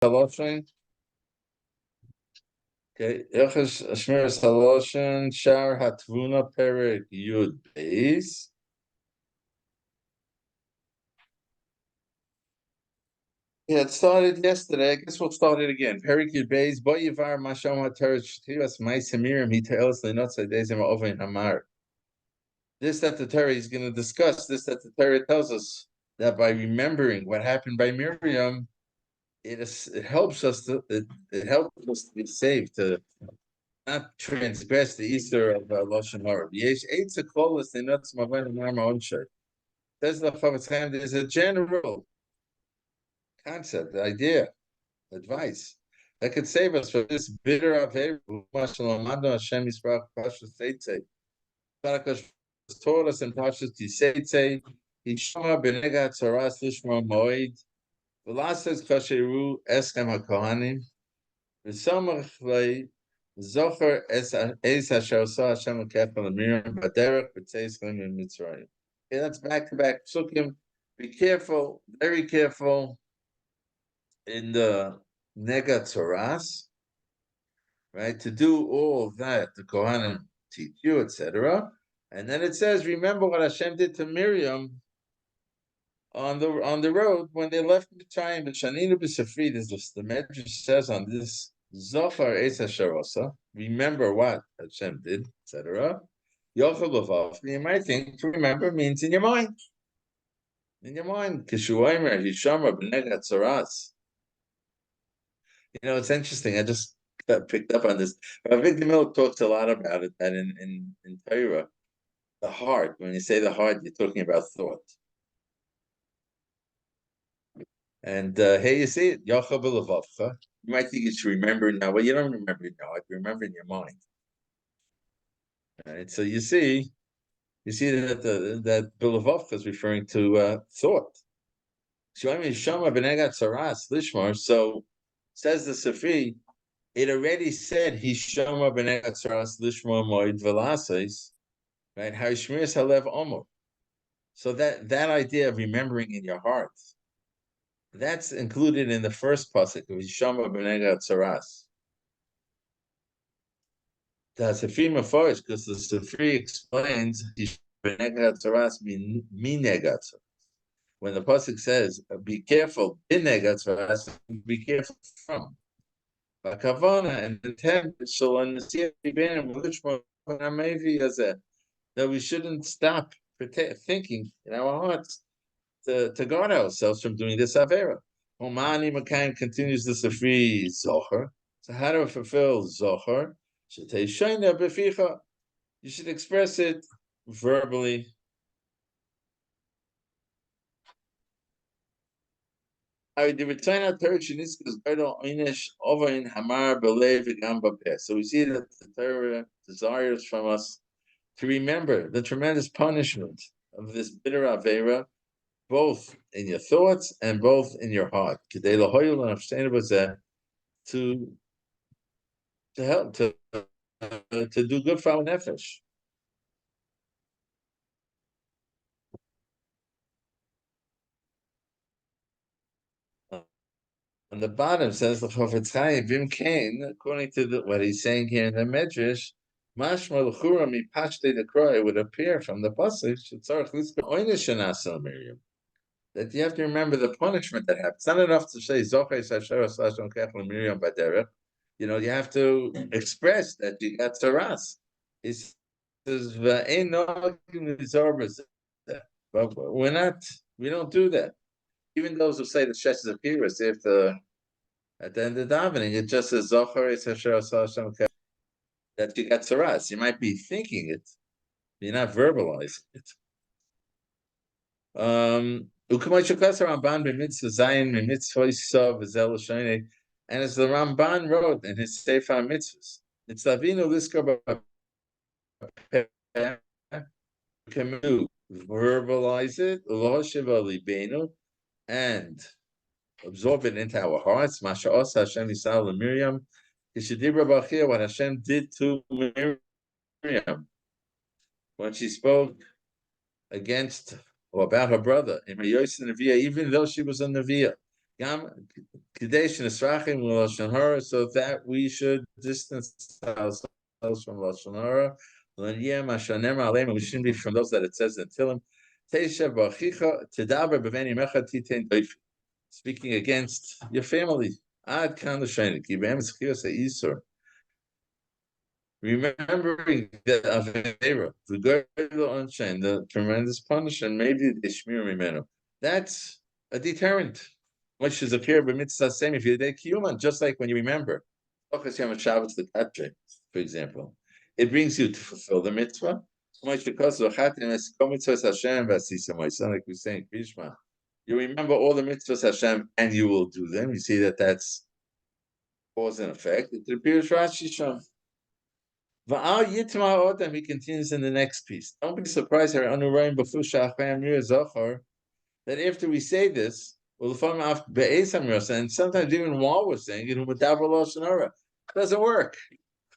haLashon. Okay, Shmiras haLashon Shar Hatvuna Perek Yud Beis. Yeah, it started yesterday. I guess we'll start it again. Perek Yud Beis. Bo Yivar Mashom HaTorah Shtiras Ma'aseh Miriam Hitelos Leinotzei Dezim Ovein Amar. This that the Torah is going to discuss. This that the Torah tells us that by remembering what happened by Miriam, it helps us to it helps us to be saved, to not transgress the Easter of Lashon Hara. Yesh eitz kolas nenots maven marma onshay. Says the Chavetz Chaim, there's a general concept, idea, advice that could save us from this bitter avera. Mashalamadu Hashem Yisparach Pashas Teitzei. Parakash taught us in Pashas Teitzei. Yishma b'nega tzaras lishma moed. V'lasez kasheru eskem hakohanim. V'samach lei zocher es asher osa Hashem l'kefal Miriam b'derech b'tzeis klim Mitzrayim. Okay, that's back-to-back psukim. Be careful, very careful in the nega tzaras, right? To do all of that, the Kohanim teach you, etc. And then it says, remember what Hashem did to Miriam on the road when they left Mitzrayim. And Shaninu b'Safrid, as the Medrash says on this, Zohar es Hasharosa, remember what Hashem did, etc. Yochel Lavav, you might think to remember means in your mind. In your mind. Kishuaymer, Hishama b'Nega Tzaras. You know, it's interesting. I just got picked up on this. Rav Miller talks a lot about it, that in Torah, the heart, when you say the heart, you're talking about thought. And here you see it, Yachav L'Vavcha. You might think you should remember now. Well, you don't remember in your heart, you remember in your mind. Right? So you see that that L'Vavcha is referring to thought. So says the Safi, it already said Hishama b'nei atzaras lishma moed v'lases, right? How Shmiras halev omer. So that idea of remembering in your heart, that's included in the first pasuk of Hishama b'nei atzaras. The Safi mafarish, because the Safi explains Hishama b'nei atzaras mineg atzaras. When the pasuk says, "Be careful," b'neg atzaras, be careful from. Kavana and intent that we shouldn't stop thinking in our hearts to guard ourselves from doing this avera. Omani Makaim continues the Safri Zohar. So how to fulfill Zohar? You should express it verbally. So we see that the Torah desires from us to remember the tremendous punishment of this bitter avera, both in your thoughts and both in your heart. To help to do good for our nefesh. On the bottom says the Chavetz Chaim Vim Kain, according to what he's saying here in the Medrash, Mashma l'chura mi pashte dekroy would appear from the pasuk that you have to remember the punishment that happened. It's not enough to say Zochei Sasher Slashon Kechel Miriam Baderech. You know, you have to express that you got tzaras. He says V'ein nogim l'zorbas, but we don't do that. Even those who say the Shesh Zapiras, at the end of davening, it just says Zohar is Hashem that you got tzaras. You might be thinking it, you're not verbalizing it. And as the Ramban wrote in his Sefer Mitzvahs, it's Lavinu Liskar verbalize it, and absorb it into our hearts. Masha Osa Hashem Yisrael Miriam, what Hashem did to Miriam when she spoke against or about her brother in Even though she was a Neviah, Gam Kadesh Nisrachim Lashon Hara, so that we should distance ourselves from Lashon Hara. We shouldn't be from those that it says in Tilim. Speaking against your family. Remembering the Avera, the tremendous punishment, maybe the Shmir Mimenu. That's a deterrent. Which is appear b'mitzvah same if you're human, just like when you remember. For example, it brings you to fulfill the mitzvah. Like we're saying, Krishma, you remember all the mitzvahs Hashem and you will do them. You see that that's cause and effect. It appears Rashi Sham. He continues in the next piece. Don't be surprised that after we say this, and sometimes even while we're saying it, doesn't work.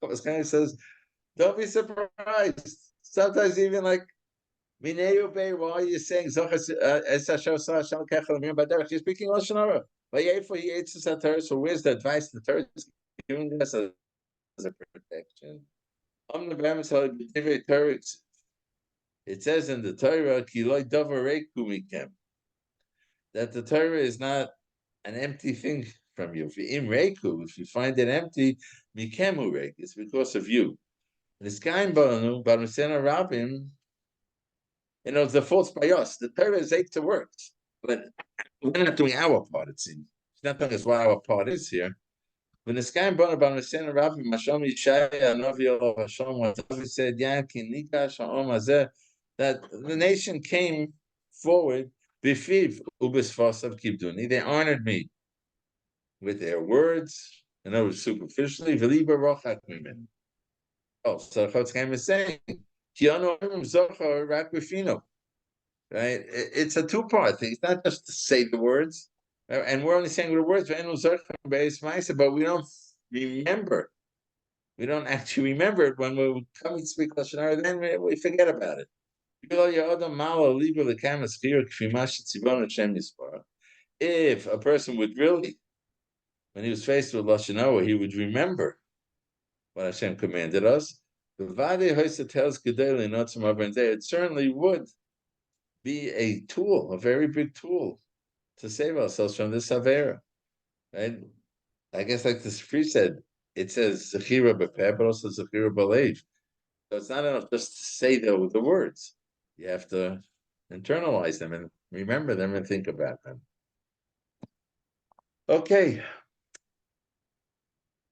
This guy says, don't be surprised. Sometimes even like Mineu Bay, while you're saying you're speaking Lashon Hara. So where's the advice the Torah is giving us as a protection? It says in the Torah that the Torah is not an empty thing from you. If you find it empty, it's because of you. It's the fault's by us. The Torah is eight to works, but we're not doing our part, it seems. It's not telling us what our part is here. When the sky burned about Messiah Rabbi Masham Yishaya Novi Hashem, what David said, Yankin Nika Shalom Hazeh, that the nation came forward, Bifiv Ubisfasav Kibduni. They honored me with their words, and that was superficially, Veliba Rochak Mimin. Oh, so Chotzkeim is saying, Kiano Zochar Rakwifino. Right? It's a two-part thing. It's not just to say the words. And we're only saying the words, but we don't remember. We don't actually remember it when we come and speak Lashon Hara, then we forget about it. If a person would really, when he was faced with Lashon Hara, he would remember what Hashem commanded us, it certainly would be a tool, a very big tool, to save ourselves from this Avera. Right? I guess like the Sifri said, it says Zechira B'peh, but also Zechira B'leiv. So it's not enough just to say the words. You have to internalize them and remember them and think about them. Okay.